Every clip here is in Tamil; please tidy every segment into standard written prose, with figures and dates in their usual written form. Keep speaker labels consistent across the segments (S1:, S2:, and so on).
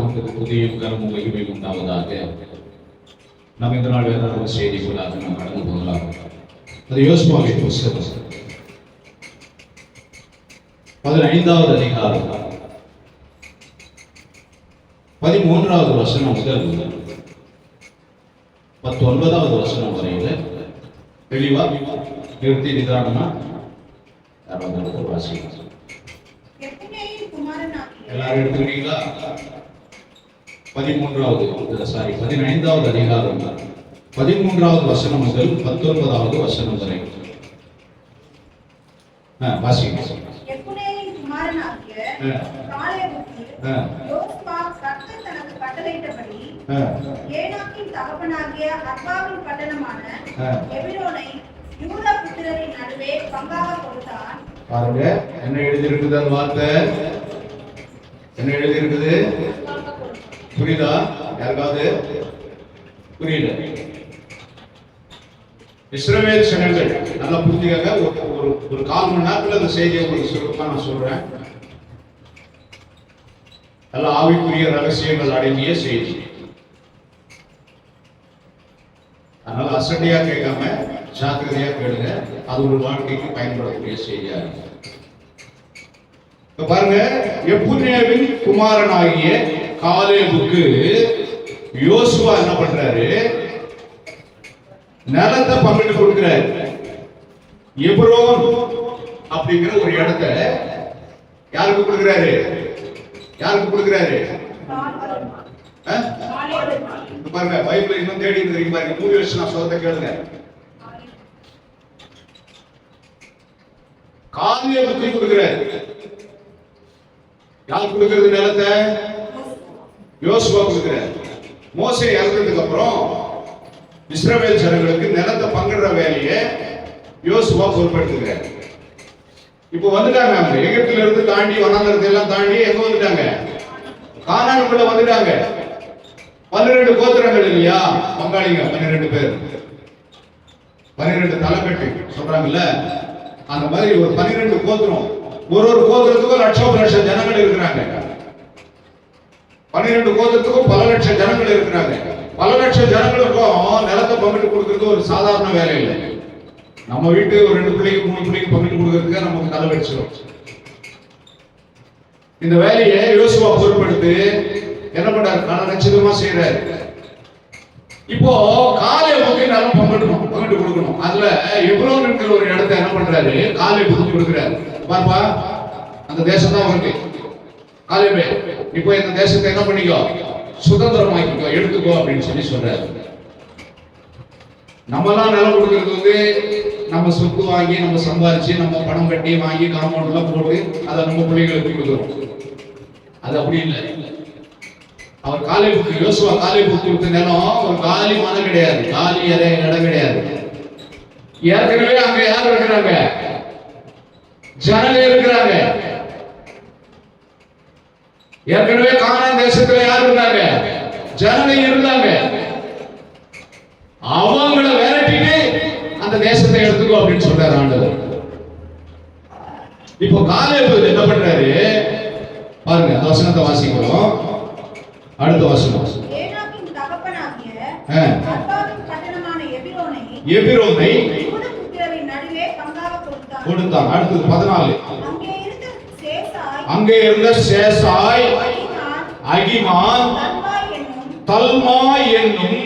S1: நமக்கு புதிய கனமும் மகிமை உண்டாவதாக. நாம் இந்த நாள் வேற செய்திகளாக நாம் கடந்து போகலாம். அது யோசுவாவின் புஸ்தகம் 15வது அதிகாரம் 13வது வசனம் முதல் 19வது வசனம் வரையில தெளிவா நிறுத்தி நிதானமா யாராவது வாசிக்கலாம். எல்லாரும் எடுத்துக்கிறீங்களா? 15வது அதிகாரம் 13வது வசனம் முதல் 19வது வசனம் வரை வாசிக்கலாம்.
S2: ஏனாக்கின் தகப்பனாகிய அர்பாவின் பட்டணமான எபிரோனை யூதா புத்திரரின் நடுவே பங்காக கொடுத்தான்.
S1: பாருங்க என்ன எழுதியிருக்குது, அந்த வார்த்தை என்ன எழுதியிருக்குது புரியுதா? யாருக்காவது புரியல? இஸ்ரவேல் ஜனங்கள் நல்லா புரிஞ்சுக்காக. ஒரு 4 மணி நேரத்துல அந்த செய்தியை உங்களுக்கு சுருக்கமா நான் சொல்றேன். நல்ல ஆவிக்குரிய ரகசியங்கள் அடங்கிய செய்தி. அதனால அசட்டையா கேட்காம ஜாக்கிரதையா கேளுங்க. அது ஒரு வாழ்க்கைக்கு பயன்படக்கூடிய செய்தியா இருக்கு. பாருங்க, எப்புன்னேவின் குமாரனாகிய காலேபுக்கு யோசுவா என்ன பண்றாரு? நிலத்தை பங்கிட்டு கொடுக்கிறாரு. எப்ரோன் அப்படிங்கிற ஒரு இடத்தை யாருக்கு கொடுக்கிறாரு? யாருக்கு கொடுக்கிறாரு? பாருங்க, பைபிள் இன்னும் தேடி இருக்கீங்க பாருங்க. 3 வருஷம் நான் சொல்றத கேளுங்க. காலேபுக்கு கொடுக்கிறாரு. யார் கொடுக்கிறது நிலத்தை? யோசுவா கொடுக்கிறார். மோசே இறந்ததுக்கு அப்புறம் இஸ்ரவேல் ஜனங்களுக்கு நிலத்தை பங்கிடுற வேலையை யோசுவா பொறுப்பெடுத்துக்கிறார். இப்போ வந்துட்டாங்க. அவங்க எகிப்தில இருந்து தாண்டி வனாந்தரத்தை எல்லாம் தாண்டி எங்க வந்துட்டாங்க? கானானுக்குள்ள வந்துட்டாங்க. 12 கோத்திரங்கள் இல்லையா பங்காளிங்க? 12 பேர், 12 தலைக்கட்டு சொல்றாங்கல்ல. அந்த மாதிரி ஒரு 12 கோத்திரம். ஒரு கோத்திரத்துக்கும் லட்சம் ஜனங்கள் இருக்கிறாங்க. 12 கோத்திரத்துக்கும் பல லட்சம் ஜனங்கள் இருக்கிறாங்க. பல லட்சம் ஜனங்களுக்கும் நிலத்தை பங்கிட்டு கொடுக்கறது ஒரு சாதாரண வேலை இல்லை. நம்ம வீட்டு ஒரு 2 பிள்ளைக்கு 3 பிள்ளைக்கு பங்கிட்டு கொடுக்கறதுக்கு நமக்கு தலை வச்சிடும். இந்த வேலையை யோசுவா பொறுப்பெடுத்து என்ன பண்றாரு? நிச்சயமா செய்யறாரு. இப்போ காலேபுக்கு நிலம் பங்கிட்டு கொடுக்கணும். அதுல எப்ரோன் என்கிற ஒரு இடத்தை என்ன பண்றாரு? காலேபுக்கு கொடுக்கிறாரு. பாப்பா, அந்த தேசம் தான் உனக்கு. காலேபே, இப்போ இந்த தேசத்தை என்ன பண்ணிக்கோ? சுதந்திரமாக்கிக்கோ, எடுத்துக்கோ அப்படின்னு சொல்றாரு. நம்மலாம் நிலம் கொடுக்கறது நம்ம சொத்து வாங்கி, நம்ம சம்பாரிச்சு, நம்ம பணம் கட்டி வாங்கி காம்பவுண்ட்ல போட்டு அதை நம்ம பிள்ளைகளுக்கு கொடுக்குறோம். அது அப்படி இல்லை. அவர் காலேபுக்கு, யோசுவா காலேபுக்கு கொடுத்த நிலம் ஒரு காலி மனம் கிடையாது, காலி இடம் கிடையாது. ஏற்கனவே அங்க யார் இருக்கிறாங்க? ஜனங்க இருக்கிறாங்க. ஏற்கனவே கானான் தேசத்துல யார் இருந்தாங்க? ஜனங்க இருந்தாங்க. அவங்கள விரட்டிட்டு அந்த தேசத்தை எடுத்துக்கோ அப்படின்னு சொல்றாரு ஆண்டவர். இப்போ காலேபு என்ன பண்றாரு பாருங்க. அந்த வசனத்தை வாசிக்கிறோம். அடுத்த வசனம்.
S2: ஏனாக்கின் தகப்பனாகிய அர்பாவின் பட்டணமான எபிரோனை யூதா புத்திரரின் நடுவே பங்காக கொடுத்தான். அடுத்து 14. அங்கே இருந்த சேசாய், அகிமான், தல்மாய் என்னும்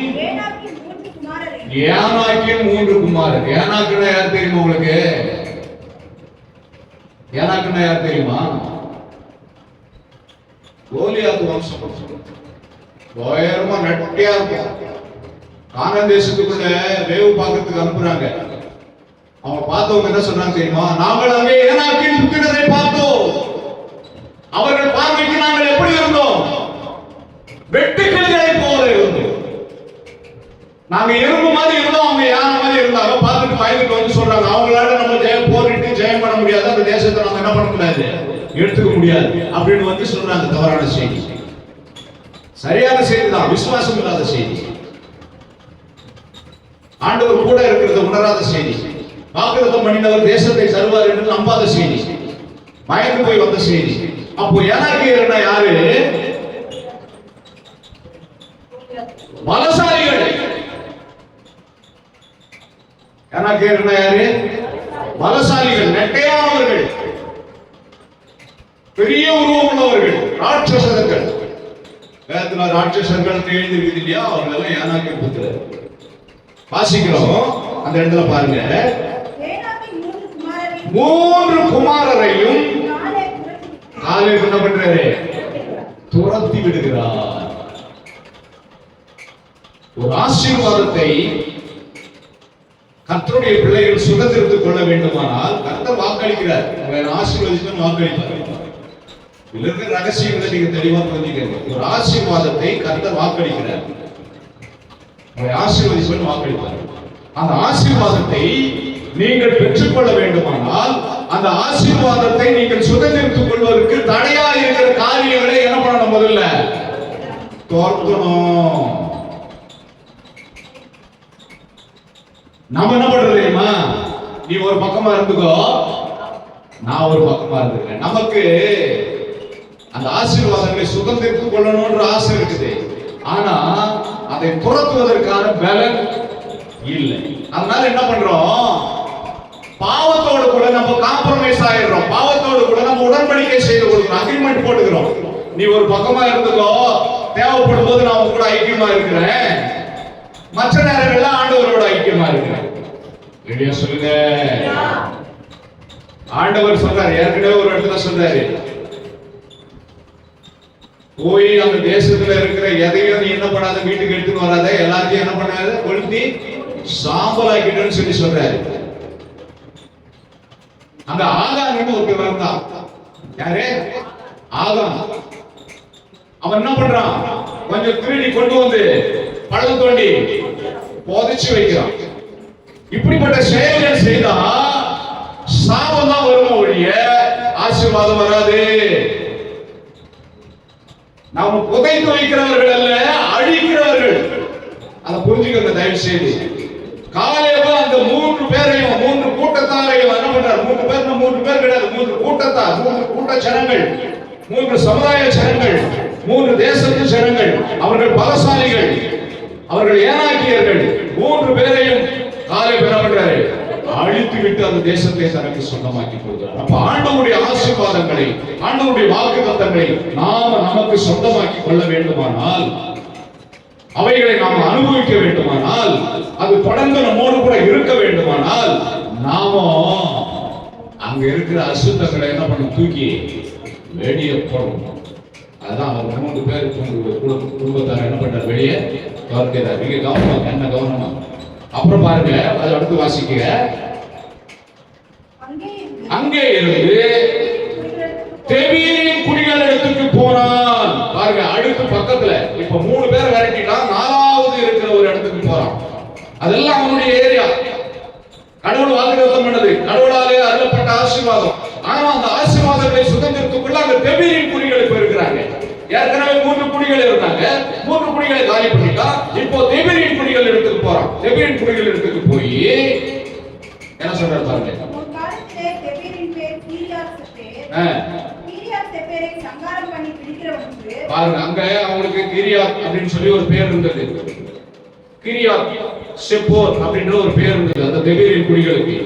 S2: ஏனாக்கின் 3 குமாரர். ஏனாக்குன்னா யார் தெரியுமா உங்களுக்கு? ஏனாக்குன்னா யார் தெரியுமா? கோலியாத் வம்சம். உயரமா நட்டியா இருக்கும். கானான் தேசத்துக்குள்ள வேவு பார்க்கறதுக்கு அனுப்புறாங்க. அவங்க பார்த்தவங்க என்ன சொன்னாங்க தெரியுமா? நாங்கள் அங்கே ஏனாக்கின் புத்திரரை பார்த்தோம். அவர்கள் பார்வைக்கு நாங்கள் எப்படி இருந்தோம்? வெட்டுக்கிளிகளை போல இருந்தோம். நாங்க எறும்பு மாதிரி இருந்தோம், அவங்க யானை மாதிரி இருந்தாங்க. பார்த்துட்டு பயந்துட்டு வந்து சொல்றாங்க, அவங்களால நம்ம போரிட்டு ஜெயம் பண்ண முடியாது, அந்த தேசத்தை நம்ம என்ன பண்ண முடியாது, எடுத்துக்க முடியாது அப்படின்னு வந்து சொல்றாங்க. தவறான செய்தி. சரியான செய்தி தான், விசுவாசம் இல்லாத செய்தி. ஆண்டவர் கூட இருக்கிறத உணராத செய்தி. வாக்குத்தத்தம் பண்ணினவர் தேசத்தை தருவார் என்று நம்பாத செய்தி. பயந்து போய் வந்த செய்தி. அப்போ ஏனாக்கியர்னா யாரு? பலசாலிகள். எனக்கு யாரு? பலசாலிகள், நெட்டையானவர்கள், பெரிய உருவம் உள்ளவர்கள், ராட்சசர்கள். வேதத்துல ராட்சசர்கள் எழுதிருக்கு இல்லையா? அவங்க எல்லாம் ஏனாக்கே புத்திரர். வாசிக்கிறோம் அந்த இடத்துல பாருங்க. 3 குமாரரையும் காலேப் என்ன பண்றாரு? துரத்தி விடுகிறார். ஒரு ஆசீர்வாதத்தை கர்த்தருடைய பிள்ளைகள் சுதந்திரத்துக் கொள்ள வேண்டுமானால் கர்த்தர் வாக்களிக்கிறார். ஆசீர்வதித்து வாக்களிப்பார். இதுல இருக்கிற ரகசியங்களை நீங்க தெளிவா புரிஞ்சுக்கங்க. ஒரு ஆசீர்வாதத்தை கர்த்தர் வாக்களிக்கிறார். ஆசீர்வதித்து வாக்களிப்பார். அந்த ஆசீர்வாதத்தை நீங்கள் பெற்றுக்கொள்ள வேண்டுமானால் அந்த ஆசீர்வாதத்தை நீங்கள் சுதந்திரத்துக் கொள்வதற்கு தடையா இருக்கிற காரியங்களை என்ன பண்ணணும்? முதல்ல தோற்கணும். நம்ம என்ன பண்றது தெரியுமா? நீ ஒரு பக்கமா இருந்துக்கோ, நான் ஒரு பக்கமா இருந்துக்கிறேன். நமக்கு அந்த ஆசீர்வாதங்களை சுதந்திரத்துக் கொள்ளணும்ன்ற ஆசை இருக்குது. ஆனா அதை துரத்துவதற்கான பலன் இல்லை. அதனால என்ன பண்றோம்? பாவத்தோடு கூட நம்ம காம்ப்ரமைஸ் ஆயிடுறோம். பாவத்தோடு கூட நம்ம உடன்படிக்கை செய்து கொடுக்கிறோம், அக்ரிமெண்ட் போட்டுக்கிறோம். நீ ஒரு பக்கமா இருந்துக்கோ, தேவைப்படும் போது நான் உங்க கூட ஐக்கியமா இருக்கிறேன், மற்ற நேரங்கள்ல ஆண்டவரோட ஐக்கியமா இருக்கிறேன். ரெடியா சொல்லுங்க. ஆண்டவர் சொல்றாரு, ஏற்கனவே ஒரு இடத்துல சொல்றாரு, போய் அந்த தேசத்துல இருக்கிற எதையும் நீ என்ன பண்ணாத, வீட்டுக்கு எடுத்துன்னு வராத, எல்லாத்தையும் என்ன பண்ணாத, கொளுத்தி சாம்பலாக்கிட்டேன்னு சொல்லி சொல்றாரு. அங்க ஆகான்னு ஒருத்தர் இருந்தான். யாரு? ஆகான். அவன் என்ன பண்றான்? கொஞ்சம் திருடி கொண்டு வந்து பள்ளம் தோண்டி புதைச்சு வைக்கிறான். இப்படிப்பட்ட செயல்கள் செய்தா சாபம் தான் வருமா ஒழிய ஆசீர்வாதம் வராது. நாம புதைத்து வைக்கிறவர்கள் அல்ல, அழிக்கிறவர்கள். அதை புரிஞ்சுக்கங்க தயவு செய்து. காலேப் அந்த 3 பேரையும் 3 கூட்டத்தாரையும் என்ன பண்றார்? 3 பேர் 3 பேர் கிடையாது, 3 கூட்டத்தார், 3 கூட்ட ஜனங்கள், 3 சமுதாய ஜனங்கள், 3 தேசத்து ஜனங்கள். அவர்கள் பலசாலிகள், அவர்கள் ஏனாக்கியர்கள். 3 பேரையும் காலேப் என்ன பண்றாரு? அழித்து விட்டு அந்த தேசத்தை தனக்கு சொந்தமாக்கி கொள்கிறார். அப்ப ஆண்டவருடைய ஆசீர்வாதங்களை, ஆண்டவருடைய வாக்குத்தத்தங்களை நாம நமக்கு சொந்தமாக்கி கொள்ள வேண்டுமானால், அவைகளை நாம் அனுபவிக்க வேண்டுமானால், அது தொடர்ந்து நம்மோடு கூட இருக்க வேண்டுமானால், நாம அங்க இருக்கிற அசுத்தங்களை என்ன பண்ண? தூக்கி வெளியே போடணும். அதான் அவர் 3 பேர் குடும்பத்தார் என்ன பண்றார்? வெளியே துரத்துகிறார். நீங்க கவனமா, என்ன கவனமா. அப்புறம் பாருங்க, அதை அடுத்து வாசிக்க. அங்கே இருந்து தெபீரின் குடிகள் இடத்துக்கு போனான். பாருங்க, அடுத்து பக்கத்துல இப்ப 3 பேர் விரட்டிட்டான், 4வது இருக்கிற ஒரு இடத்துக்கு போறான். அதெல்லாம் அவனுடைய ஏரியா. கடவுள் வாக்குத்தத்தம் பண்ணது, கடவுளாலே அருளப்பட்ட ஆசீர்வாதம். ஆனா அந்த ஆசீர்வாதங்களை சுதந்திரத்துக்குள்ள அந்த தெபீரின் குடிகளுக்கு இருக்கிறாங்க. ஏற்கனவே 3 குடிகள் இருந்தாங்க, 3 குடிகளை காலி பண்ணிட்டான். இப்போ தெபீரின் குடிகள் இடத்துக்கு போறான். தெபீரின் குடிகள் இடத்துக்கு போய் என்ன சொல்றாரு பாருங்க. பாருங்க, அங்க அவங்களுக்கு கிரியாத் அப்படின்னு சொல்லி ஒரு பேர் இருந்தது. கிரியாத் செப்போர் அப்படின்ற ஒரு பேர் இருந்தது அந்த தெபீரின் குடிகளுக்கு.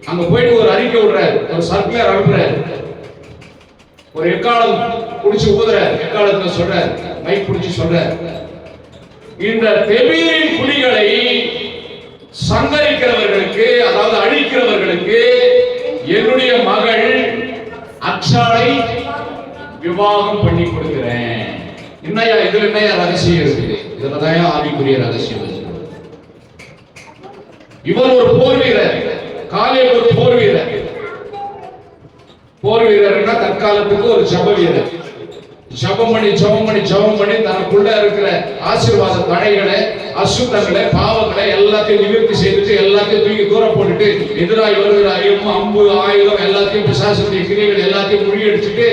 S2: அங்க போயிட்டு ஒரு அறிக்கை விடுறாரு, ஒரு சர்க்குலர் அனுப்புறாரு, ஒரு எக்காலம் புடிச்சு ஊதுறாரு. எக்காலத்துல சொல்றாரு, மைக் புடிச்சு சொல்றாரு, இந்த தெபீரின் குடிகளை சங்கரிக்கிறவர்களுக்கு, அதாவது அழிக்கிறவர்களுக்கு என்னுடைய மகள் அச்சாளை விவாகம் பண்ணி கொடுக்கிறேன். என்னையா இதுல என்னையா ரகசியம் இருக்குது? இதுலதான் ஆவிக்குரிய ரகசியம். இவர் ஒரு போர் வீரர், காலேப் ஒரு போர் வீரர். போர் வீரர்னா தற்காலத்துக்கு ஒரு ஜப வீரர். ஜபம் பண்ணி தனக்குள்ள இருக்கிற ஆசீர்வாத தடைகளை, அசுத்தங்களை, பாவங்களை எல்லாத்தையும் நிவர்த்தி செய்துட்டு, எல்லாத்தையும் தூக்கி தூரம் போட்டுட்டு, எதிராய் வருகிற அம்பு, ஆயுதம் எல்லாத்தையும், பிசாசுடைய கிரியைகள் எல்லாத்தையும் முறியடிச்சுட்டு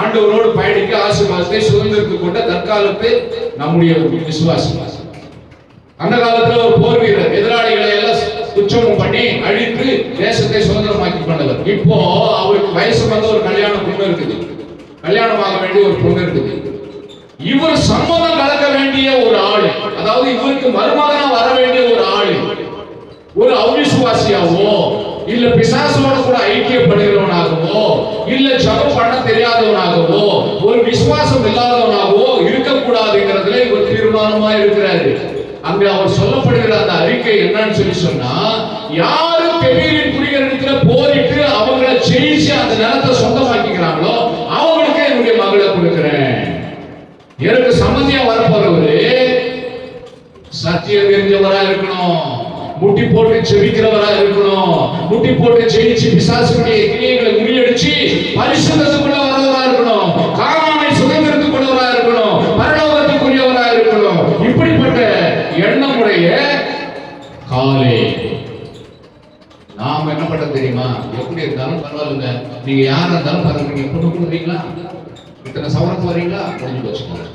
S2: ஆண்டவரோடு பயணிக்க ஆசீர்வாதத்தை சுதந்திரத்துக் கொண்ட தற்காலத்து நம்முடைய விசுவாசி. அந்த காலத்துல ஒரு போர் வீரர் எதிராளிகளை எல்லாம் துச்சமும் பண்ணி அழித்து தேசத்தை சுதந்திரமாக்கி கொண்டவர். இப்போ அவருக்கு வயசு வந்த ஒரு கல்யாண பொண்ணு இருக்குது, கல்யாணமாக வேண்டிய ஒரு பொண்ணு இருக்குது. இவர் சம்மதம் கலக்க வேண்டிய ஒரு ஆளு, அதாவது இவருக்கு மருமகனா வர வேண்டிய ஒரு ஆளு ஒரு அவிசுவாசியாவோ இல்ல பிசாசோட கூட ஐக்கியப்படுகிறவனாகவோ இல்ல ஜபம் பண்ண தெரியாதவனாகவோ ஒரு விசுவாசம் இல்லாதவனாகவோ இருக்கக்கூடாதுங்கிறதுல இவர் தீர்மானமா இருக்கிறாரு. அங்க அவர் சொல்லப்படுகிற அந்த அறிக்கை என்னன்னு சொல்லி சொன்னா, யாரு பெரியரின் குடிகளிடத்துல போரிட்டு அவங்கள ஜெயிச்சு அந்த நிலத்தை சொந்தமாக்கிக்கிறாங்களோ அவங்களுக்கு என்னுடைய மகளை கொடுக்கிறேன். எனக்கு சம்மதியா வரப்போறவரு சத்தியம் தெரிஞ்சவரா இருக்கணும், முட்டி போட்டு செபிக்கிறவரா இருக்கணும், முட்டி போட்டு ஜெயிச்சு பிசாசுடைய கிரியைகளை முறியடிச்சு பரிசுத்தத்துக்குள்ள வரவரா இருக்கணும், காணாமை சுதந்திரத்துக்குள்ளவரா இருக்கணும், பரலோகத்துக்குரியவரா இருக்கணும். இப்படிப்பட்ட எண்ணமுடைய காலே நாம என்ன பண்ண தெரியுமா? எப்படி இருந்தாலும் பரவாயில்ல, நீங்க யாரா இருந்தாலும் பரவாயில்ல, நீங்க பொண்ணு கொடுக்குறீங்களா, இத்தனை சவரத்து வரீங்களா, முடிஞ்சு வச்சுக்கோங்க.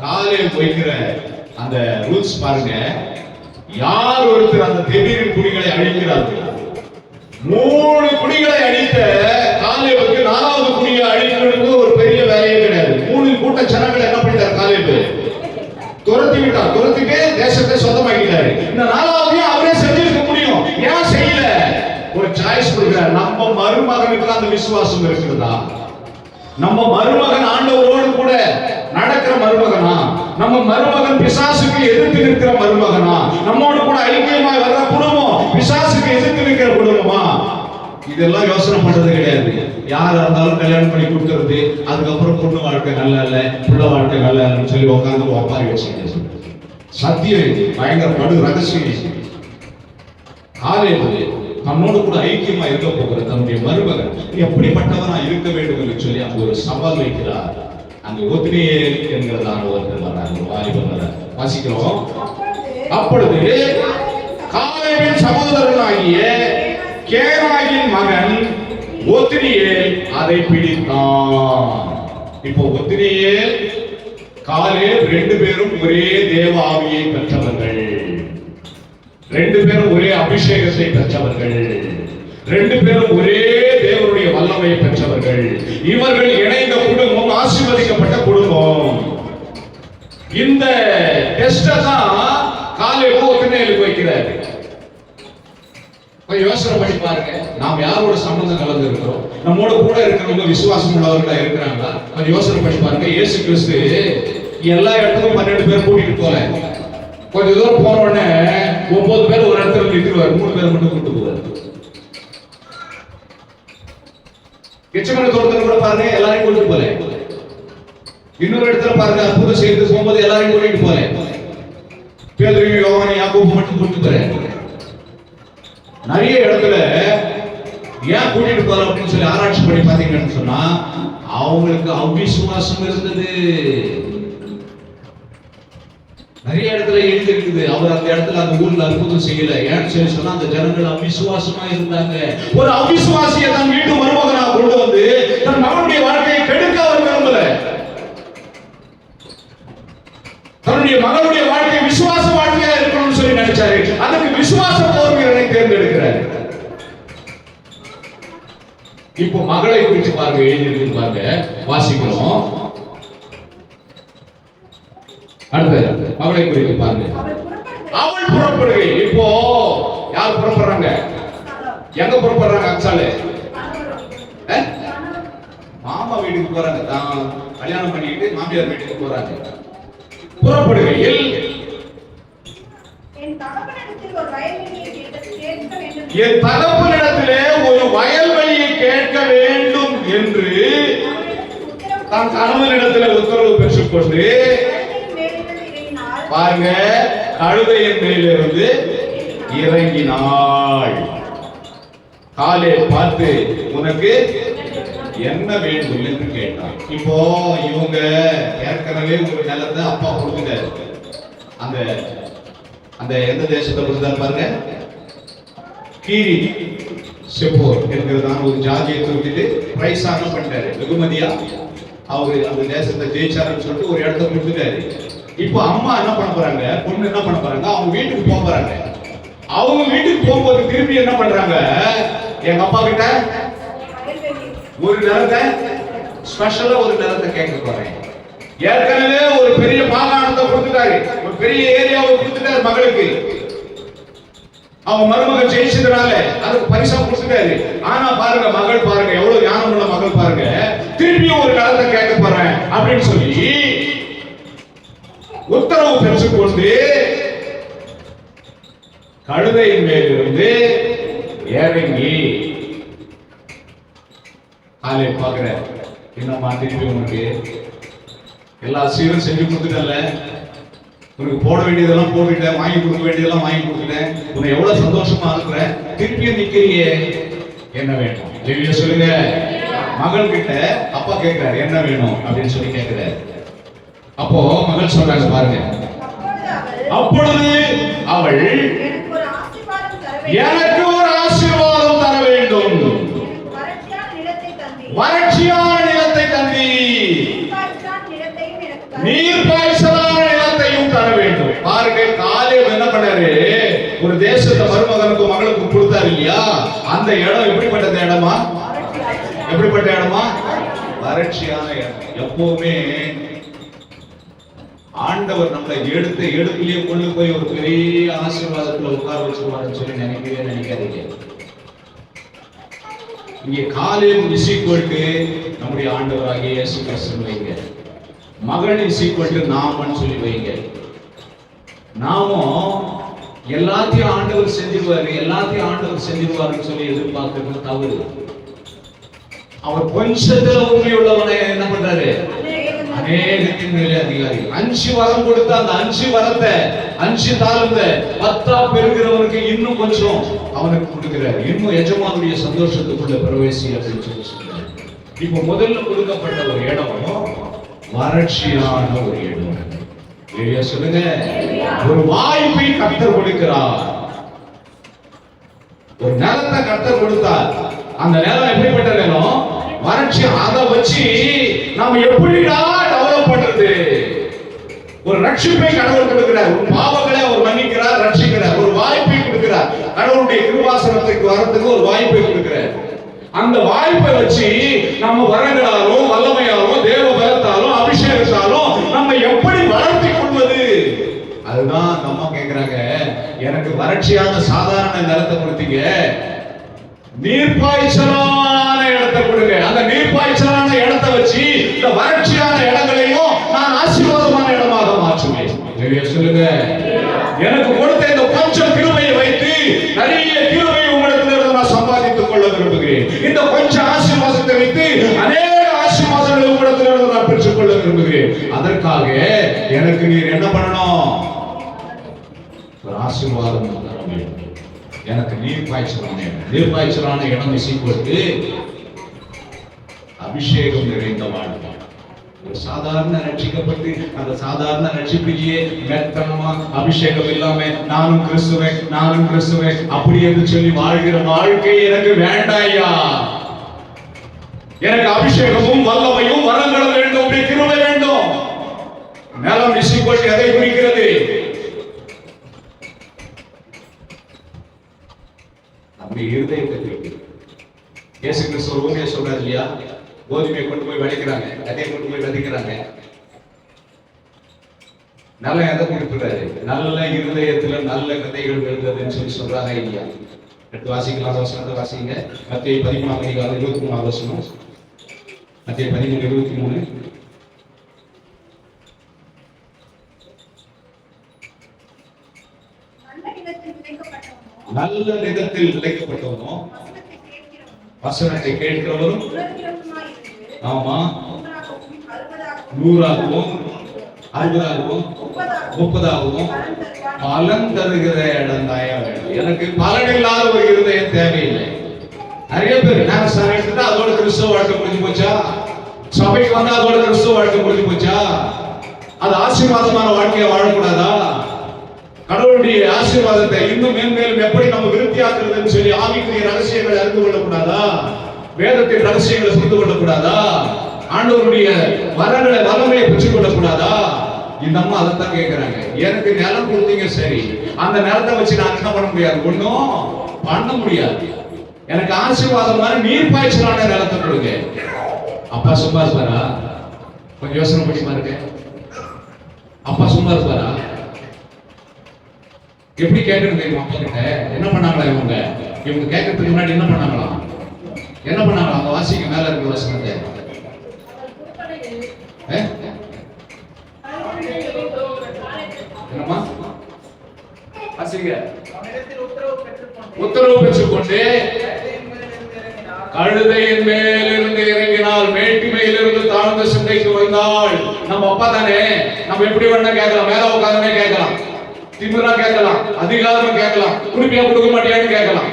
S2: காலே வைக்கிற அந்த ரூல்ஸ் பாருங்க. யார் ஒருத்தர் அந்த தெபீரின் குடிகளை அழிக்கிறார்கள், 3 குடிகளை அழித்த காலேபுக்கு 4வது குடியை அழிக்கிறது ஒரு பெரிய வேலையே கிடையாது. 3 கூட்ட ஜனங்களை என்ன பண்ணிட்டார்? காலேபு துரத்தி விட்டார். துரத்திட்டு தேசத்தை சொந்தமாக்கிட்டாரு. இந்த 4வதையும் அவரே செஞ்சிருக்க முடியும், ஏன் செய்யல? ஒரு சாய்ஸ் கொடுக்கிறார். நம்ம மருமகனுக்கு அந்த விசுவாசம் இருக்கிறதா? நம்ம மருமகன் ஆண்டவரோடு கூட நடக்கிற மருமகனா? நம்ம மருமகன் பிசாசுக்கு எதிர்த்து நிற்கிற மருமகனா? நம்மோடு கூட ஐக்கியமாய் வர்ற குடும்பம் பிசாசுக்கு எதிர்த்து நிற்கிற குடும்பமா? இதெல்லாம் யோசனை பண்றது கிடையாது. யாரா இருந்தாலும் கல்யாணம் பண்ணி கொடுத்துறது, அதுக்கப்புறம் பொண்ணு வாழ்க்கை நல்லா இல்ல, புள்ள வாழ்க்கை நல்லா இல்லைன்னு சொல்லி உட்காந்து ஒப்பாரி வச்சுக்கிட்டு சத்தியம் பயங்கர படு ரகசியம். காலேபு தன்னோடு கூட ஐக்கியமா இருக்க போகிற தன்னுடைய மருமகன் எப்படிப்பட்டவனா இருக்க வேண்டும் என்று சொல்லி அங்கு ஒரு சவால் வைக்கிறார். அங்கு ஒத்னியேல் என்கிறதான ஒருத்தர் வர்றார், ஒரு வாலிபர் வர்றார். வாசிக்கிறோம். அப்பொழுது காலேபின் சகோதரனாகிய கேராகின் மகன் ஒத்னியேல் அதை பிடித்தான். இப்போ ஒத்னியேல் காலேப் 2 பேரும் ஒரே தேவ ஆவியை பெற்றவர்கள், 2 பேரும் ஒரே அபிஷேகத்தை பெற்றவர்கள், 2 பேரும் ஒரே தேவனுடைய வல்லமையை பெற்றவர்கள். இவர்கள் இணைந்த குடும்பம் ஆசீர்வதிக்கப்பட்ட குடும்பம். இந்த டெஸ்ட தான் காலேபு ஒத்னியேலுக்கு வைக்கிறார். யோசனை பண்ணி பாருங்க, நாம் யாரோட சம்பந்தம் கலந்து இருக்கிறோம்? நம்மோட கூட இருக்கிறவங்க விசுவாசம் உள்ளவர்களா இருக்கிறாங்களா? யோசனை பண்ணி பாருங்க. இயேசு கிறிஸ்து எல்லா இடத்துக்கும் 12 பேர் கூட்டிட்டு போல, கொஞ்ச தூரம் போன உடனே 9 பேர் ஒரு இடத்துல நிறுத்துவார், 3 பேர் மட்டும் கூட்டு போவார். கெச்சமனே தோட்டத்துல கூட பாருங்க, எல்லாரையும் கூட்டிட்டு போல. இன்னொரு இடத்துல பாருங்க, அற்புதம் செய்து போகும்போது எல்லாரையும் கூட்டிட்டு போல. பேதுரு, யோவான், யாக்கோபு மட்டும் கூட்டிட்டு போற. நிறைய இடத்துல ஏன் கூட்டிட்டு போற அப்படின்னு சொல்லி ஆராய்ச்சி பண்ணி பாத்தீங்கன்னு சொன்னா, அவங்களுக்கு அவிசுவாசம் இருந்தது. நிறைய இடத்துல எழுதிருக்குது, அவர் அந்த இடத்துல அந்த ஊர்ல அற்புதம் செய்யல. ஏன்னு சொல்லி சொன்னா அந்த ஜனங்கள் அவிசுவாசமா இருந்தாங்க. ஒரு அவிசுவாசியை தன் வீட்டு மருமகனாக கொண்டு வந்து தன் மகனுடைய வாழ்க்கையை கெடுக்க அவர் விரும்பல. தன்னுடைய மகனுடைய வாழ்க்கை விசுவாச வாழ்க்கையா இருக்கணும்னு சொல்லி நினைச்சாரு. அதுக்கு விசுவாச போர் வீரனை தேர்ந்தெடுக்கிறார். இப்போ மகளை குறித்து பாருங்க, எழுதியிருக்கு பாருங்க, வாசிக்கிறோம். அடுத்து மகளை குறித்து பாருங்க. அவள் புறப்படுகை. இப்போ யார் புறப்படுறாங்க? எங்க புறப்படுறாங்க? அச்சாலே மாமா வீட்டுக்கு போறாங்க, தான் கல்யாணம் பண்ணிக்கிட்டு மாமியார் வீட்டுக்கு போறாங்க. புறப்படுகையில் என் தகப்பனிடத்திலே ஒரு வயல்வெளியை கேட்க வேண்டும் என்று தான் கணவனிடத்தில் உத்தரவு பெற்றுக்கொண்டு பாருங்க, கழுதையின் மேலிருந்து இறங்கினாள். காலே பார்த்து உனக்கு என்ன வேண்டும் என்று கேட்டான். இப்போ இவங்க ஏற்கனவே ஒரு நிலத்தை அப்பா கொடுத்துட்டாரு. அந்த அந்த எந்த தேசத்தை கொடுத்தாரு பாருங்க, கீரி செப்போர் என்கிறதான ஒரு ஜாதியை கொடுத்துட்டு பிரைஸாக பண்ணிட்டாரு. வெகுமதியா அவரு அந்த தேசத்தை ஜெயிச்சாருன்னு சொல்லிட்டு ஒரு இடத்த கொடுத்துட்டாரு. இப்போ அம்மா என்ன பண்ண போறாங்க, பொண்ணு என்ன பண்ண போறாங்க, அவங்க வீட்டுக்கு போக போறாங்க. அவங்க வீட்டுக்கு போகும்போது திரும்பி என்ன பண்றாங்க, எங்க அப்பா கிட்ட ஒரு நிலத்தை ஸ்பெஷலா ஒரு நிலத்தை கேட்க போறேன். ஏற்கனவே ஒரு பெரிய மாகாணத்தை கொடுத்துட்டாரு, ஒரு பெரிய ஏரியாவை கொடுத்துட்டாரு மகளுக்கு. அவன் மருமகன் ஜெயிச்சதுனால அதுக்கு பரிசா கொடுத்துட்டாரு. ஆனா பாருங்க மகள் பாருங்க, எவ்வளவு ஞானமுள்ள மகள் பாருங்க, திருப்பியும் ஒரு காலத்தை கேட்க போறேன் அப்படின்னு சொல்லி உத்தரவு பெற்றுக்கொண்டு கழுதையின் மேலிருந்து இறங்கி காலை பாக்குற, என்னம்மா திருப்பி உனக்கு எல்லா சீரும் செஞ்சு கொடுத்துட்டல, உனக்கு போட வேண்டியதெல்லாம் போட்டுட்டேன், வாங்கி கொடுக்க வேண்டியதெல்லாம் வாங்கி கொடுத்துட்டேன், உன்னை எவ்வளவு சந்தோஷமா இருக்கிற, திருப்பியும் நிக்கிறியே, என்ன வேணும் வெளியே சொல்லுங்க. மகள் கிட்ட அப்பா கேட்கிறாரு என்ன வேணும் அப்படின்னு சொல்லி கேட்கிறாரு. அப்போ மகள் சொல்றாங்க பாருங்க, அப்பொழுது அவள் எனக்கு ஒரு ஆசீர்வாதம் தர வேண்டும், வறட்சியான நிலத்தை தந்தி, நீர் பாய்ச்சலான நிலத்தையும் தர வேண்டும். பாருங்க காலேப் என்ன பண்ணாரு, ஒரு தேசத்தை மருமகனுக்கு மகளுக்கு கொடுத்தாரு இல்லையா, அந்த இடம் எப்படிப்பட்ட இடமா, எப்படிப்பட்ட இடமா, வறட்சியான இடம். எப்பவுமே ஆண்டவர் நம்மளை எடுப்பிலேயே கொண்டு போய் ஒரு பெரிய ஆசீர்வாதத்துல உட்கார வச்சிருவாருன்னு சொல்லி நினைக்காதீங்க. இங்கே காலேப் இசைக்கொண்டு நம்முடைய ஆண்டவராகிய இயேசு கிறிஸ்து வைங்க, மகன் இசைக்கொண்டு நாமன்னு சொல்லி வைங்க. நாமும் எல்லாத்தையும் ஆண்டவர் செஞ்சிருவாரு, எல்லாத்தையும் ஆண்டவர் செஞ்சிருவாருன்னு சொல்லி எதிர்பார்க்கிறது தவறு. அவர் கொஞ்சத்துல உண்மை உள்ளவனை என்ன பண்றாரு, அநேகத்தின் மேலே அதிகாரி. 5 வரம் கொடுத்தா அந்த 5 வரத்தை 5 தாளந்த 10 பெறுகிறவனுக்கு இன்னும் கொஞ்சம் அவனுக்கு கொடுக்கிறார், இன்னும் எஜமானுடைய சந்தோஷத்துக்குள்ள பிரவேசி அப்படின்னு சொல்லி சொல்றாரு. இப்போ முதல்ல கொடுக்கப்பட்ட ஒரு இடம் வறட்சியான ஒரு இடம். சொல்லுங்க, ஒரு வாய்ப்பை கர்த்தர் கொடுக்கிறார், ஒரு நிலத்தை கர்த்தர் கொடுத்தார். அந்த நிலம் எப்படிப்பட்ட நிலம், வறட்சி. அதை வச்சு நாம எப்படிடா டெவலப் பண்றது, ஒரு ரட்சிப்பை கடவுள் கொடுக்கிறார், ஒரு பாவங்களை அவர் மன்னிக்கிறார், ரட்சிக்கிறார், ஒரு வாய்ப்பை கொடுக்கிறார், கடவுளுடைய கிருபாசனத்துக்கு வரதுக்கு ஒரு வாய்ப்பை கொடுக்கிறார். அந்த வாய்ப்பை வச்சு நம்ம வரங்களாலும் வல்லமையாலும் தேவ பலத்தாலும் அபிஷேகத்தாலும் நம்ம எப்படி வளர்த்தி கொள்வது, அதுதான் அம்மா கேட்கிறாங்க. எனக்கு வறட்சியான சாதாரண நிலத்தை கொடுத்தீங்க, நீர்ப்பாய்ச்சலான இடத்தை கொடுங்க. அந்த நீர்ப்பாய்ச்சலான இடத்தை வச்சு இந்த வறட்சியான இடங்களையும் நான் ஆசீர்வாதமான இடமாக மாற்றுவேன். சொல்லுங்க, எனக்கு கொடுத்த இந்த கொஞ்சம் கிருபையை வைத்து நிறைய கிருபை உங்களிடத்திலிருந்து நான் சம்பாதித்துக் கொள்ள விரும்புகிறேன். இந்த கொஞ்சம் ஆசீர்வாதத்தை வைத்து அநேக ஆசீர்வாதங்களை உங்களிடத்திலிருந்து நான் பெற்றுக் கொள்ள விரும்புகிறேன். அதற்காக எனக்கு நீர் என்ன பண்ணணும், ஒரு ஆசீர்வாதம் தர வேண்டும். எனக்கு நீர்ப்பாய்ச்சலான இடம் இசைப்பட்டு அபிஷேகம் நிறைந்த வாழ்க்கை. ஒரு சாதாரண ரட்சிக்கப்பட்டு அந்த சாதாரண ரட்சிப்பிலேயே மெத்தனமா அபிஷேகம் இல்லாம நானும் கிறிஸ்துவேன் அப்படி என்று சொல்லி வாழ்கிற வாழ்க்கை எனக்கு வேண்டாயா. எனக்கு அபிஷேகமும் வல்லமையும் வரங்களும் வேண்டும், கிருபை வேண்டும். நிலம் இசைப்பட்டு எதை குறிக்கிறது, அப்படி இருதயத்தை குறிக்கிறது. இயேசு கிறிஸ்து ஒரு ஊமையை சொல்றாரு இல்லையா, கோதுமையை கொண்டு போய் விளைக்கிறாங்க, கதையை கொண்டு போய் விதைக்கிறாங்க. நல்ல எதை கொடுத்துறாரு, நல்ல இருதயத்துல நல்ல கதைகள் எழுதுறதுன்னு சொல்லி சொல்றாங்க இல்லையா. எடுத்து வாசிக்கலாம், வசனத்தை வாசிங்க. மத்தேயு 13:23 வசனம். மத்தேயு 13:23. நல்ல நிலத்தில் விளைக்கப்பட்டவனோ வசனத்தை கேட்கிறவரும் ஆமா 100ஆகவும் 60ஆகவும் 30ஆகவும் பலன் தருகிற இடம் தாயா வேணும். எனக்கு பலன் இல்லாத ஒரு இருதயம் தேவையில்லை. நிறைய பேர் ஞானஸ்தானம் எடுத்துட்டா அதோட கிறிஸ்துவ வாழ்க்கை முடிஞ்சு போச்சா, சபைக்கு வந்தா அதோட கிறிஸ்துவ வாழ்க்கை முடிஞ்சு போச்சா, அது ஆசீர்வாதமான வாழ்க்கையை வாழக்கூடாதா? கடவுளுடைய ஆசீர்வாதத்தை இன்னும் மேன்மேலும் எப்படி நம்ம விருத்தியாக்குறதுன்னு சொல்லி ஆவிக்குரிய ரகசியங்களை அறிந்து கொள்ளக்கூடாதா? வேதத்தின் ரகசியங்களை புரிந்து கொள்ளக்கூடாதா? ஆண்டவருடைய வரங்களை வல்லமையை பெற்றுக் கொள்ளக்கூடாதா? இந்த அம்மா அதைத்தான் கேட்கிறாங்க. எனக்கு நிலம் கொடுத்தீங்க சரி, அந்த நிலத்தை வச்சு நான் என்ன பண்ண முடியாது, ஒன்னும் பண்ண முடியாது. எனக்கு ஆசீர்வாதமான நீர்ப்பாய்ச்சலான நிலத்தை கொடுங்க. அப்பா சும்மா இருப்பாரா? கொஞ்சம் யோசனை பண்ணி பாருங்க. அப்பா சும்மா இருப்பாரா? எப்படி கேட்கறது தெரியுமா? அப்பா கிட்ட என்ன பண்ணாங்களா இவங்க கேட்கறதுக்கு முன்னாடி என்ன பண்ணாங்களாம்? அவங்க வாசிக்க மேல இருக்கிற வசனத்தை என்னமா வாசிங்க. உத்தரவு பெற்றுக்கொண்டு கழுதையின் மேலிருந்து இறங்கினால் மேட்டிமையிலிருந்து தாழ்ந்த சிந்தைக்கு வந்தாள். நம்ம அப்பா தானே, நம்ம எப்படி வேணா கேட்கலாம், மேல உட்கார்ந்தே கேட்கலாம், திமிரா கேட்கலாம், அதிகாரமா கேட்கலாம், குடுப்பியா கொடுக்க மாட்டியான்னு கேட்கலாம்.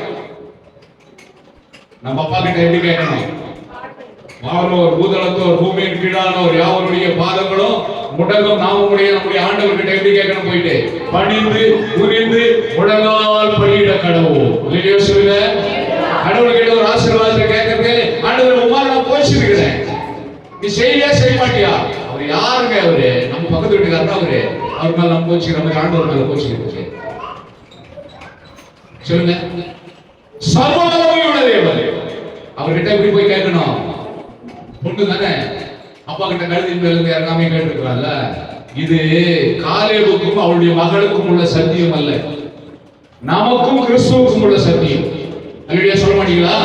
S2: நம்ம அப்பா கிட்ட எப்படி கேட்கணும்? வானோர் பூதளத்தோர் பூமியின் கீழானோர் யாவருடைய பாதங்களும் முடங்கும் நாமமுடைய நம்முடைய ஆண்டவர் கிட்ட எப்படி கேட்கணும்? போயிட்டு பணிந்து புரிந்து முழங்கால் படியிட கடவுள் இல்லையோ சொல்லுங்க. கடவுள் கிட்ட ஒரு ஆசீர்வாதத்தை கேட்கறது, ஆண்டவர் உமார நான் போச்சிருக்கிறேன், நீ செய்ய மாட்டியா? அவர் யாருங்க? அவரு நம்ம பக்கத்து வீட்டுக்காரர். அவர் மேல நம்ம போச்சுக்கிற மாதிரி ஆண்டவர் மேல போச்சுக்கிட்டு சொல்லுங்க. சர்வவல்லமையுள்ள தேவன் அவர்கிட்ட எப்படி போய் கேட்கணும்? பொண்ணு தானே, அப்பா கிட்ட கழுதின் மேல இருந்து இறங்காம கேட்டுருக்கலாம்ல. இது காலேபுக்கும் அவளுடைய மகளுக்கும் உள்ள சத்தியம் அல்ல, நமக்கும் கிறிஸ்துவுக்கும் உள்ள சத்தியம். அல்லையா சொல்ல மாட்டீங்களா?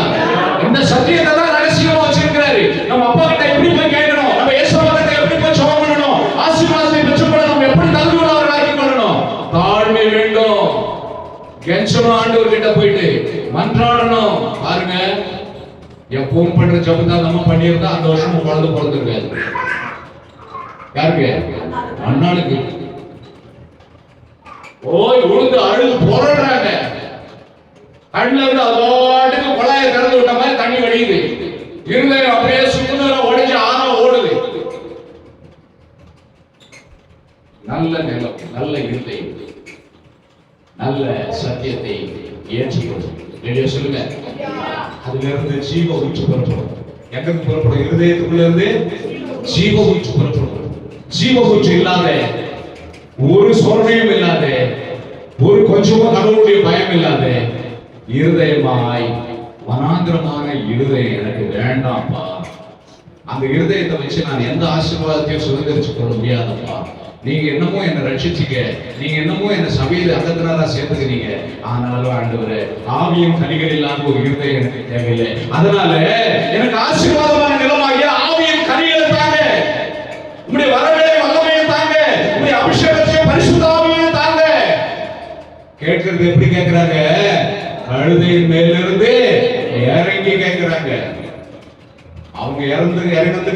S2: இந்த சத்தியத்தை தான் ரகசியமா வச்சிருக்கிறாரு. நம்ம அப்பா கிட்ட எப்படி போய் கேட்கணும்? நம்ம இயேசுவா கிட்ட எப்படி போய் ஜெபம் பண்ணணும்? ஆசீர்வாதத்தை பெற்றுக்கொள்ள நம்ம எப்படி தகுதியுள்ளவர்களாக்கி கொள்ளணும்? தாழ்மை வேண்டும். கெஞ்சணும், ஆண்டவர் கிட்ட போயிட்டு மன்றாடணும். பாருங்க, எப்பவும் பண்ற ஜெபம் தான் நம்ம பண்ணியிருந்தா அந்த வருஷம் குழந்தை பிறந்திருக்காது. யாருக்கு? அண்ணாளுக்கு. ஓய் உழுந்து அழுது போராடுறாங்க, கண்ணுல இருந்து அதோட்டுக்கு குழாயை திறந்து விட்ட மாதிரி தண்ணி வடியுது, இருந்தது அப்படியே சுக்குநூற உடைஞ்சு ஆனா ஓடுது. நல்ல நிலம், நல்ல இருதை, நல்ல சத்தியத்தை ஏற்றுக்கொள்ளும். வெளியே சொல்லுங்க. அதுல இருந்து ஜீவ ஊற்று புறப்படும். எங்க புறப்படும்? இருதயத்துக்குள்ள இருந்து ஜீவ ஊற்று புறப்படும். ஜீவ ஊற்று இல்லாத, ஒரு சோர்வையும் இல்லாத, ஒரு கொஞ்சமும் கடவுளுடைய பயம் இல்லாத இருதயமாய் வனாந்திரமான இருதயம் எனக்கு வேண்டாம்ப்பா. அந்த இருதயத்தை வச்சு நான் எந்த ஆசீர்வாதத்தையும் சுதந்திரிச்சு கொள்ள முடியாதப்பா. நீங்க என்னமோ என்ன ரட்சிச்சீங்க, நீங்க என்னமோ என்ன சபையில அங்கத்தினாரா சேர்த்துக்கிறீங்க, ஆனாலும் ஆண்டவரே ஆவியும் கனிகள் இல்லாத ஒரு இருதயம் எனக்கு தேவையில்லை. அதனால எனக்கு ஆசீர்வாதமான நிலமாகிய ஆவியும் கனிகளை தாங்க, உங்களுடைய வரவேலை வல்லமையை தாங்க, உங்களுடைய அபிஷேகத்தையும் பரிசுத்த ஆவியையும் தாங்க. கேட்கறது எப்படி கேட்கிறாங்க? கழுதையின் மேலிருந்து இறங்கி கேட்கிறாங்க. அவங்க இறந்து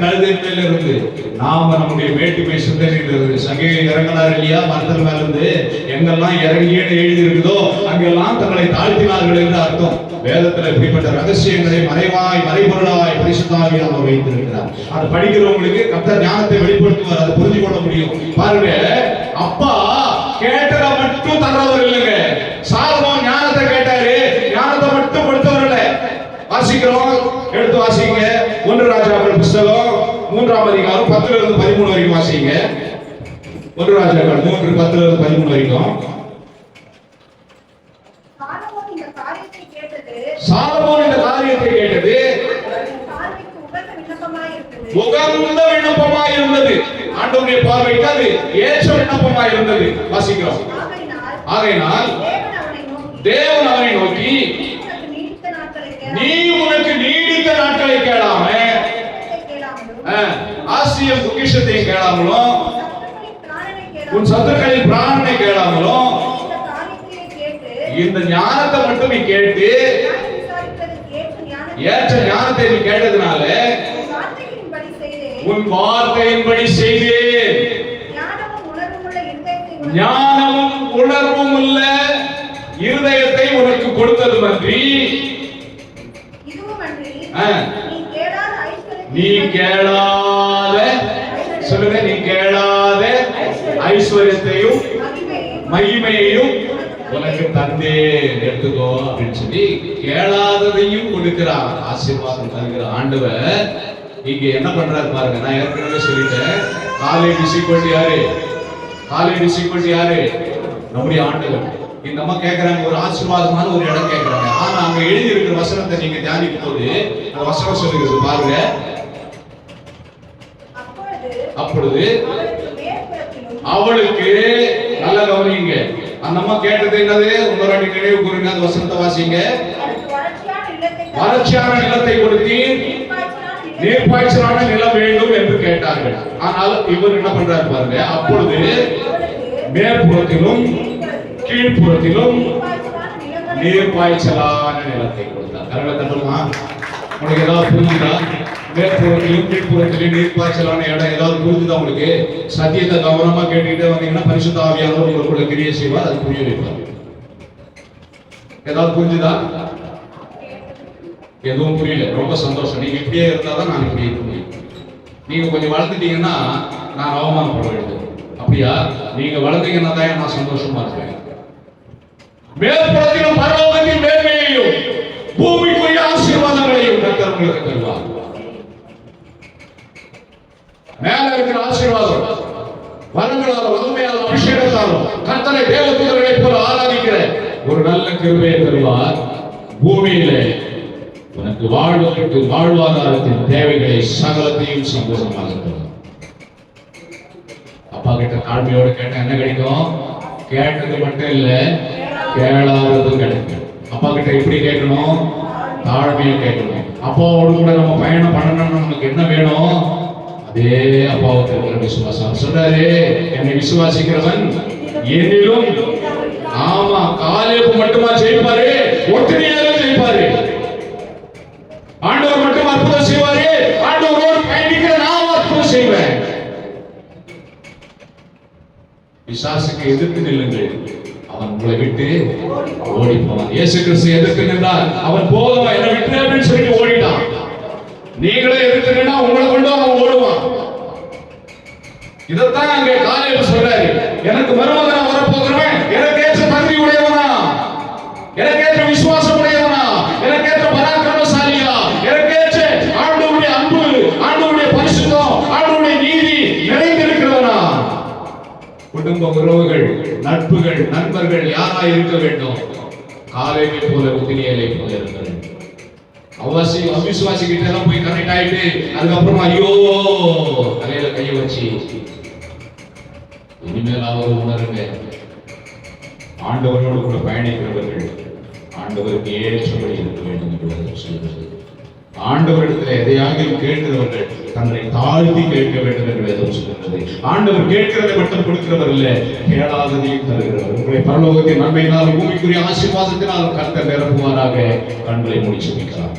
S2: கழுதையின் மேல இருந்து, நாம நம்முடைய மேட்டுமை சிந்தனையில இருந்து. சங்கீதம் இறங்கினார் இல்லையா? மரத்தில் மேல இருந்து எங்கெல்லாம் இறங்கியன்னு எழுதி இருக்குதோ அங்கெல்லாம் தங்களை தாழ்த்தினார்கள் என்று அர்த்தம். வேதத்துல இப்படிப்பட்ட ரகசியங்களை மறைபொருளாய் பரிசுத்த ஆவியை நம்ம வைத்திருக்கிறார். அதை படிக்கிறவங்களுக்கு கர்த்தர் ஞானத்தை வெளிப்படுத்துவார், அதை புரிஞ்சு கொள்ள முடியும். பாருங்க, அப்பா கேட்டதை மட்டும் தர்றவர் இல்லைங்க. சாலமோன் ஞானத்தை கேட்டாரு, ஞானத்தை மட்டும் கொடுத்தவர் இல்லை. வாசிக்கிறோம், எடுத்து வாசிங்க. 1 ராஜாக்கள் புத்தகம் 3ஆம் அதிகாரம் 10ல இருந்து 13 வரைக்கும் வாசிங்க. 1 ராஜாக்கள் 3 10ல இருந்து 13 வரைக்கும். சாலமோன் இந்த காரியத்தை கேட்டது உகந்த விண்ணப்பமாய் இருந்தது. ஆண்டவருடைய பார்வைக்கு அது ஏற்ற விண்ணப்பமாய் இருந்தது. வாசிக்கிறோம். ஆகையினால் தேவன் அவனை நோக்கி, நீ உனக்கு நீடித்த நாட்களை கேளாம, ஆசியம் பொக்கிஷத்தை கேளாமலும், உன் சத்துருக்களின் பிராணனை கேளாமலும், இந்த ஞானத்தை மட்டும் நீ கேட்டு ஏற்ற ஞானத்தை நீ கேட்டதுனால உன் வார்த்தையின்படி செய்தேன். ஞானமும் உணர்வும் உள்ள இருதயத்தை உனக்கு கொடுத்ததுமன்றி நீ கேளாத, சொல்லுங்க, நீ கேளாத ஐஸ்வர்யத்தையும் மகிமையையும் உனக்கு தந்தேன், எடுத்துக்கோ அப்படின்னு சொல்லி கேளாததையும் கொடுக்கிறார். ஆசீர்வாதம் தருகிற ஆண்டவர் இங்க என்ன பண்றாரு பாருங்க. நான் ஏற்கனவே சொல்லிட்டேன், காலேஜ் சீக்வெண்ட் யாரு? காலேஜ் சீக்வெண்ட் யாரு? நம்முடைய ஆண்டவர். இந்த அம்மா கேட்கறாங்க, ஒரு ஆசீர்வாதமான ஒரு இடம் கேட்கறாங்க. ஆனா அங்க எழுதி இருக்கிற வசனத்தை நீங்க தியானிக்கும் போது அந்த வசனம் சொல்லுகிறது பாருங்க. அப்பொழுது அவளுக்கு நல்ல கவனிங்க. அந்த அம்மா கேட்டது என்னது? இன்னொரு அடி நினைவு கூறுங்க, அந்த வசனத்தை வாசிங்க. வறட்சியான நிலத்தை கொடுத்தீர், நீர்ப்பாய்ச்சலான நிலம் வேண்டும் என்று கேட்டார்கள். ஆனால் இவர் என்ன பண்றாரு பாருங்க, அப்பொழுது மேற்புறத்திலும் கீழ்ப்புறத்திலும் நீர்ப்பாய்ச்சலான நிலத்தை கொடுத்தார். கரெக்டா தட்டுமா? உங்களுக்கு ஏதாவது புரிஞ்சுதா? மேற்புறத்திலும் கீழ்ப்புறத்திலும் நீர்ப்பாய்ச்சலான இடம் ஏதாவது புரிஞ்சுதா உங்களுக்கு? சத்தியத்தை கவனமா கேட்டுக்கிட்டே வந்தீங்கன்னா பரிசுத்த ஆவியானவர் உங்களுக்குள்ள கிரியை செய்வார், அது புரிய வைப்பார். ஏதாவது புரிஞ்சுதா? எதுவும் புரியல, ரொம்ப சந்தோஷம். நீங்க இப்படியே இருந்தாதான் நான் இப்படி இருக்க முடியும். நீங்க கொஞ்சம் வளர்ந்துட்டீங்கன்னா நான் அவமானப்பட வேண்டும். அப்படியா? நீங்க வளர்ந்தீங்கன்னா தான் நான் சந்தோஷமா இருப்பேன். மேற்புறத்திலும் பரலோகத்தின் மேன்மையையும் பூமிக்குரிய ஆசீர்வாதங்களையும் கர்த்தர் உங்களுக்கு தருவார். மேல இருக்கிற ஆசீர்வாதம் வரங்களாலும் வறுமையாலும் அபிஷேகத்தாலும் கர்த்தரை தேவதூதர்களை போல ஆராதிக்கிற ஒரு நல்ல கிருபையை தருவார். பூமியிலே உனக்கு வாழ்வதற்கு வாழ்வாதாரத்தின் தேவைகளை சகலத்தையும் சந்தோஷமாக தருவார். அப்பா கிட்ட தாழ்மையோடு கேட்ட என்ன கிடைக்கும்? கேட்டது மட்டும் இல்ல, கேளாததும் கிடைக்கும். அப்பா கிட்ட எப்படி கேட்கணும்? தாழ்மையை கேட்கணும். அப்பாவோடு கூட நம்ம பயணம் பண்ணணும்னு நமக்கு என்ன வேணும்? அதே அப்பாவுக்கு இருக்கிற விசுவாசம். சொல்றாரு, என்னை விசுவாசிக்கிறவன் என்னிலும். ஆமா, காலேபு மட்டுமா ஜெயிப்பாரு? ஒட்டுமையாக ஜெயிப்பாரு. ஆண்டவர் மட்டும் அற்புதம் செய்வாரு. ஆண்டவரோடு பயணிக்கிற நான் அற்புதம் செய்வேன். பிசாசுக்கு எதிர்த்து நில்லுங்கள், அவன் உங்களை விட்டு ஓடி போவான். இயேசு கிறிஸ்து எதிர்த்து நின்றார், அவன் போதும் என்னை விட்டு அப்படின்னு சொல்லிட்டு ஓடிட்டான். நீங்களே எதிர்த்து நின்னா உங்களை கொண்டு அவன் ஓடுவான். இதைத்தான் அங்கே காலேபு சொல்றாரு, எனக்கு மருமகனா வரப்போகிறவன் எனக்கேற்ற தகுதி உடையவனா, எனக்கேற்ற விசுவாசம் உடையவனா, எனக்கேற்ற பராக்கிரமசாலியா, எனக்கேற்ற ஆண்டவருடைய அன்பு, ஆண்டவருடைய பரிசுத்தம், ஆண்டவருடைய நீதி நிறைந்திருக்கிறவனா. குடும்ப உறவுகள், நட்புகள், நண்பர்கள் யாரா இருக்க வேண்டும்? காலேபை போல, உத்தினியலை போல இருக்க வேண்டும். அவிசுவாசி கிட்ட எல்லாம் போய் கனெக்ட் ஆயிட்டு அதுக்கப்புறமா ஐயோ தலையில கையை வச்சு இனிமேல் அவர் உணருங்க. ஆண்டவரோடு கூட பயணிக்கிறவர்கள் ஆண்டவருக்கு ஏற்றபடி இருக்க வேண்டும் என்று சொல்கிறது. ஆண்டவரிடத்தில் எதையாகிலும் கேட்கிறவர்கள் தன்னை தாழ்த்தி கேட்க வேண்டும் என்று வேதம் சொல்கிறது. ஆண்டவர் கேட்கிறதை மட்டும் கொடுக்கிறவர் இல்ல, கேளாததையும் தருகிறவர். உங்களை பரலோகத்தின் நன்மையினால் பூமிக்குரிய ஆசீர்வாதத்தினால் கர்த்தர் நிரப்புவாராக. கண்களை மூடி ஜெபிக்கலாம்.